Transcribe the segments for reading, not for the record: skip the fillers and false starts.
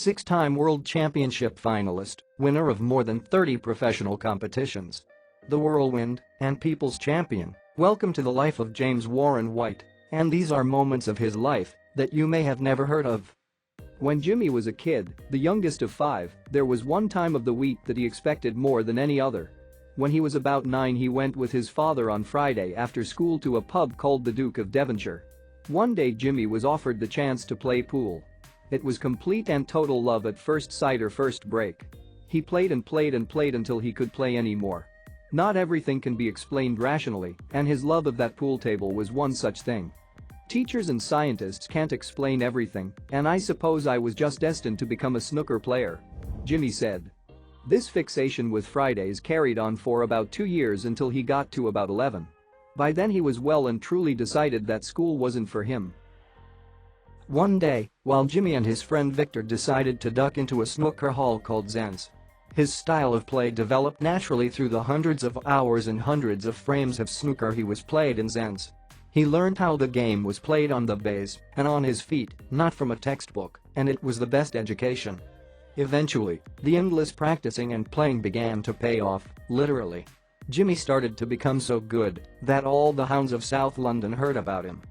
Six-time World Championship finalist, winner of more than 30 professional competitions. The whirlwind and people's champion. Welcome to the life of James Warren White, and these are moments of his life that you may have never heard of. When Jimmy was a kid, the youngest of five, there was one time of the week that he expected more than any other. When he was about 9, he went with his father on Friday after school to a pub called the Duke of Devonshire. One day Jimmy was offered the chance to play pool. It was complete and total love at first sight or first break. He played and played and played until he could play anymore. Not everything can be explained rationally, and his love of that pool table was one such thing. Teachers and scientists can't explain everything, and I suppose I was just destined to become a snooker player. Jimmy said. This fixation with Fridays carried on for about 2 years until he got to about 11. By then he was well and truly decided that school wasn't for him. One day, while Jimmy and his friend Victor decided to duck into a snooker hall called Zanz. His style of play developed naturally through the hundreds of hours and hundreds of frames of snooker he was played in Zanz. He learned how the game was played on the base and on his feet, not from a textbook, and it was the best education. Eventually, the endless practicing and playing began to pay off, literally. Jimmy started to become so good that all the hounds of South London heard about him.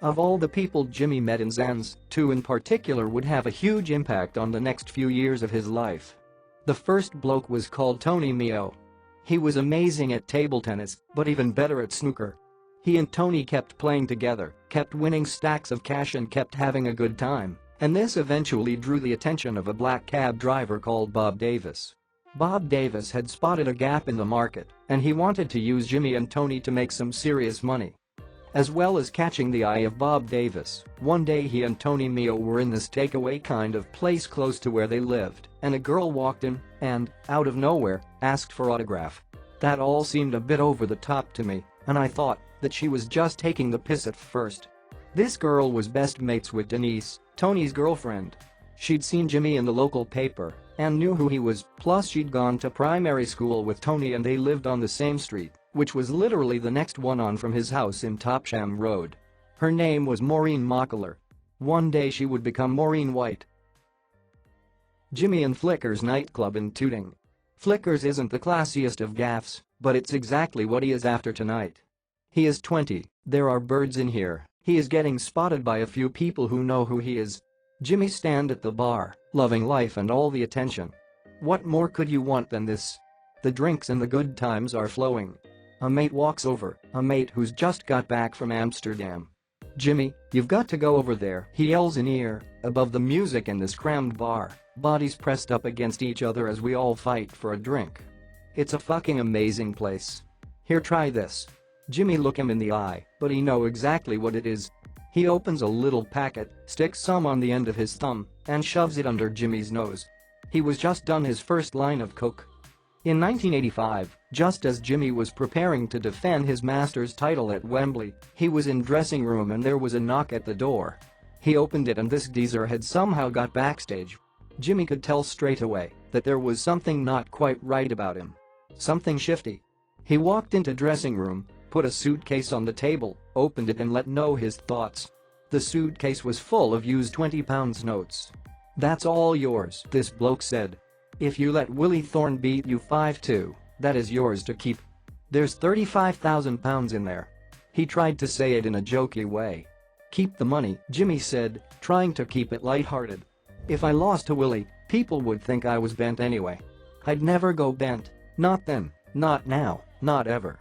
Of all the people Jimmy met in Zanz, two in particular would have a huge impact on the next few years of his life. The first bloke was called Tony Meo. He was amazing at table tennis, but even better at snooker. He and Tony kept playing together, kept winning stacks of cash and kept having a good time, and this eventually drew the attention of a black cab driver called Bob Davis. Bob Davis had spotted a gap in the market, and he wanted to use Jimmy and Tony to make some serious money. As well as catching the eye of Bob Davis, one day he and Tony Meo were in this takeaway kind of place close to where they lived, and a girl walked in and, out of nowhere, asked for autograph. That all seemed a bit over the top to me, and I thought that she was just taking the piss at first. This girl was best mates with Denise, Tony's girlfriend. She'd seen Jimmy in the local paper and knew who he was, plus she'd gone to primary school with Tony and they lived on the same street, which was literally the next one on from his house in Topsham Road. Her name was Maureen Mockler. One day she would become Maureen White. Jimmy and Flicker's nightclub in Tooting. Flicker's isn't the classiest of gaffes, but it's exactly what he is after tonight. He is 20, there are birds in here, he is getting spotted by a few people who know who he is. Jimmy stand at the bar, loving life and all the attention. What more could you want than this? The drinks and the good times are flowing. A mate walks over, a mate who's just got back from Amsterdam. Jimmy, you've got to go over there, he yells in ear, above the music in this crammed bar, bodies pressed up against each other as we all fight for a drink. It's a fucking amazing place. Here, try this. Jimmy look him in the eye, but he know exactly what it is. He opens a little packet, sticks some on the end of his thumb, and shoves it under Jimmy's nose. He was just done his first line of coke. In 1985, just as Jimmy was preparing to defend his Masters title at Wembley, he was in dressing room and there was a knock at the door. He opened it and this geezer had somehow got backstage. Jimmy could tell straight away that there was something not quite right about him. Something shifty. He walked into dressing room, put a suitcase on the table, opened it and let know his thoughts. The suitcase was full of used £20 notes. That's all yours, this bloke said. If you let Willie Thorne beat you 5-2, that is yours to keep. There's £35,000 in there. He tried to say it in a jokey way. Keep the money, Jimmy said, trying to keep it lighthearted. If I lost to Willie, people would think I was bent anyway. I'd never go bent. Not then, not now, not ever.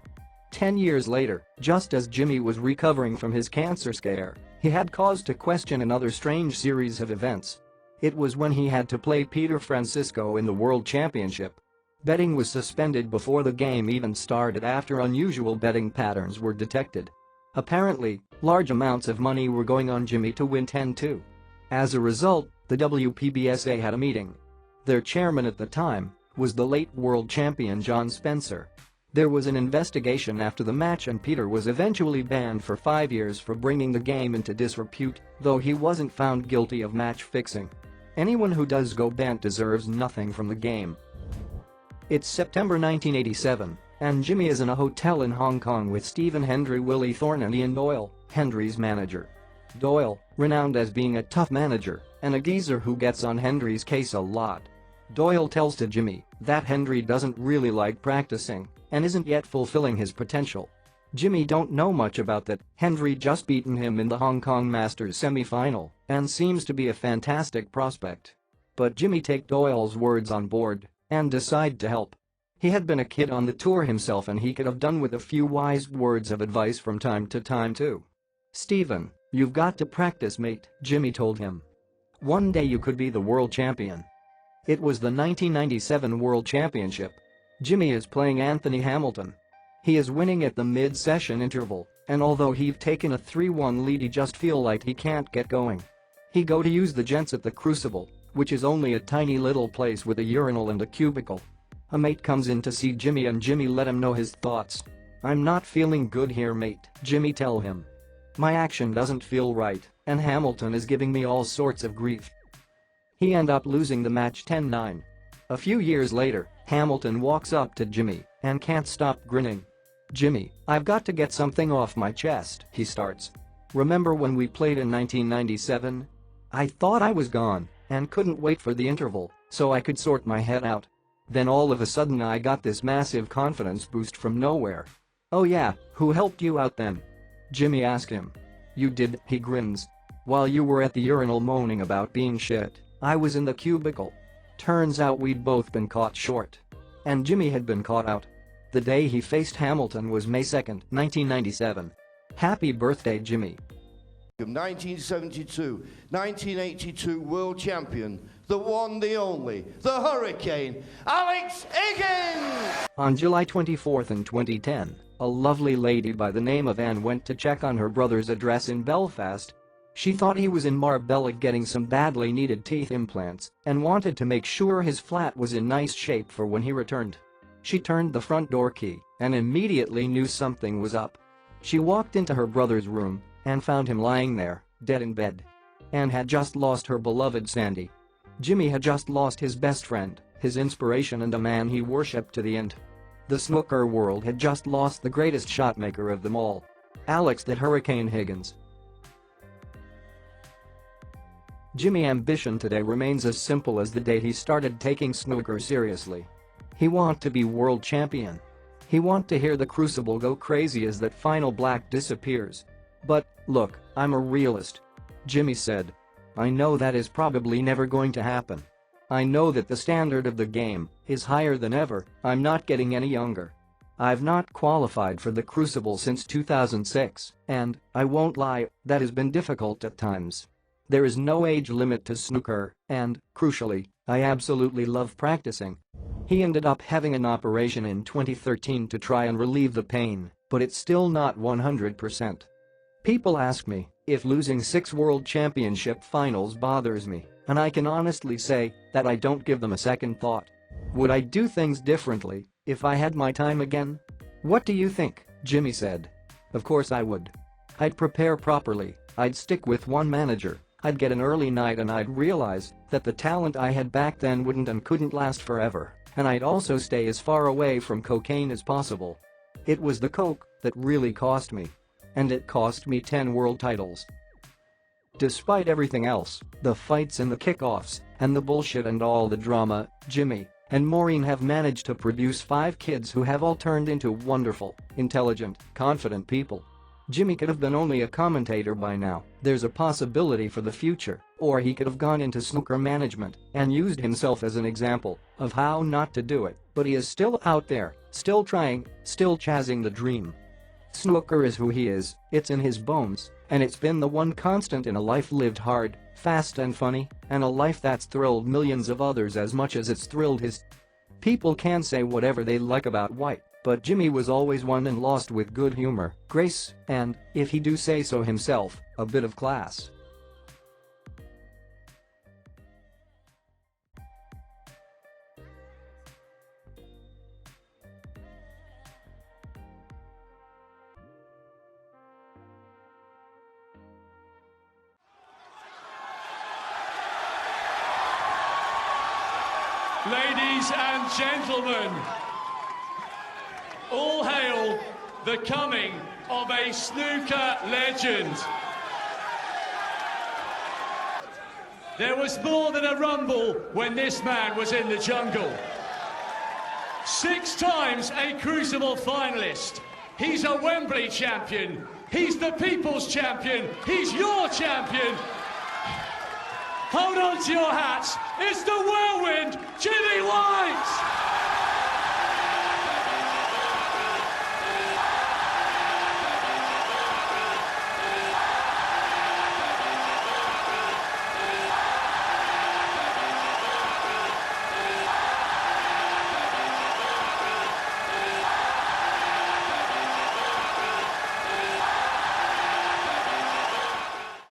10 years later, just as Jimmy was recovering from his cancer scare, he had cause to question another strange series of events. It was when he had to play Peter Francisco in the World Championship. Betting was suspended before the game even started after unusual betting patterns were detected. Apparently, large amounts of money were going on Jimmy to win 10-2. As a result, the WPBSA had a meeting. Their chairman at the time was the late world champion John Spencer. There was an investigation after the match and Peter was eventually banned for 5 years for bringing the game into disrepute, though he wasn't found guilty of match fixing. Anyone who does go bent deserves nothing from the game. It's September 1987, and Jimmy is in a hotel in Hong Kong with Stephen Hendry, Willie Thorne and Ian Doyle, Hendry's manager. Doyle, renowned as being a tough manager and a geezer who gets on Hendry's case a lot. Doyle tells to Jimmy that Hendry doesn't really like practicing and isn't yet fulfilling his potential. Jimmy don't know much about that. Hendry just beaten him in the Hong Kong Masters semi-final and seems to be a fantastic prospect. But Jimmy take Doyle's words on board and decide to help. He had been a kid on the tour himself and he could have done with a few wise words of advice from time to time too. "Stephen, you've got to practice, mate," Jimmy told him. "One day you could be the world champion." It was the 1997 World Championship. Jimmy is playing Anthony Hamilton. He is winning at the mid-session interval, and although he've taken a 3-1 lead he just feel like he can't get going. He go to use the gents at the Crucible, which is only a tiny little place with a urinal and a cubicle. A mate comes in to see Jimmy and Jimmy let him know his thoughts. "I'm not feeling good here, mate," Jimmy tell him. "My action doesn't feel right, and Hamilton is giving me all sorts of grief." He end up losing the match 10-9. A few years later, Hamilton walks up to Jimmy and can't stop grinning. "Jimmy, I've got to get something off my chest," he starts. "Remember when we played in 1997? I thought I was gone and couldn't wait for the interval so I could sort my head out. Then all of a sudden I got this massive confidence boost from nowhere." "Oh yeah, who helped you out then?" Jimmy asked him. "You did," he grins. "While you were at the urinal moaning about being shit, I was in the cubicle." Turns out we'd both been caught short. And Jimmy had been caught out. The day he faced Hamilton was May 2, 1997. Happy birthday, Jimmy. 1972, 1982 world champion, the one, the only, the Hurricane, Alex Higgins! On July 24 in 2010, a lovely lady by the name of Anne went to check on her brother's address in Belfast. She thought he was in Marbella getting some badly needed teeth implants and wanted to make sure his flat was in nice shape for when he returned. She turned the front door key and immediately knew something was up. She walked into her brother's room and found him lying there, dead in bed. Anne had just lost her beloved Sandy. Jimmy had just lost his best friend, his inspiration and a man he worshipped to the end. The snooker world had just lost the greatest shotmaker of them all. Alex the Hurricane Higgins. Jimmy's ambition today remains as simple as the day he started taking snooker seriously. He want to be world champion. He want to hear the Crucible go crazy as that final black disappears. "But, look, I'm a realist," Jimmy said. "I know that is probably never going to happen. I know that the standard of the game is higher than ever. I'm not getting any younger. I've not qualified for the Crucible since 2006, and, I won't lie, that has been difficult at times. There is no age limit to snooker, and, crucially, I absolutely love practicing." He ended up having an operation in 2013 to try and relieve the pain, but it's still not 100%. People ask me if losing 6 world championship finals bothers me, and I can honestly say that I don't give them a second thought. Would I do things differently if I had my time again? "What do you think?" Jimmy said. "Of course I would. I'd prepare properly, I'd stick with one manager, I'd get an early night and I'd realize that the talent I had back then wouldn't and couldn't last forever, and I'd also stay as far away from cocaine as possible. It was the coke that really cost me. And it cost me 10 world titles." Despite everything else, the fights and the kickoffs, and the bullshit and all the drama, Jimmy and Maureen have managed to produce 5 kids who have all turned into wonderful, intelligent, confident people. Jimmy could have been only a commentator by now. There's a possibility for the future, or he could have gone into snooker management and used himself as an example of how not to do it, but he is still out there, still trying, still chasing the dream. Snooker is who he is, it's in his bones, and it's been the one constant in a life lived hard, fast and funny, and a life that's thrilled millions of others as much as it's thrilled his. People can say whatever they like about White, but Jimmy was always won and lost with good humor, grace, and, if he do say so himself, a bit of class. Ladies and gentlemen, all hail the coming of a snooker legend. there was more than a rumble when this man was in the jungle. 6 times a Crucible finalist. He's a Wembley champion. He's the people's champion. He's your champion. Hold on to your hats. It's the whirlwind, Jimmy White!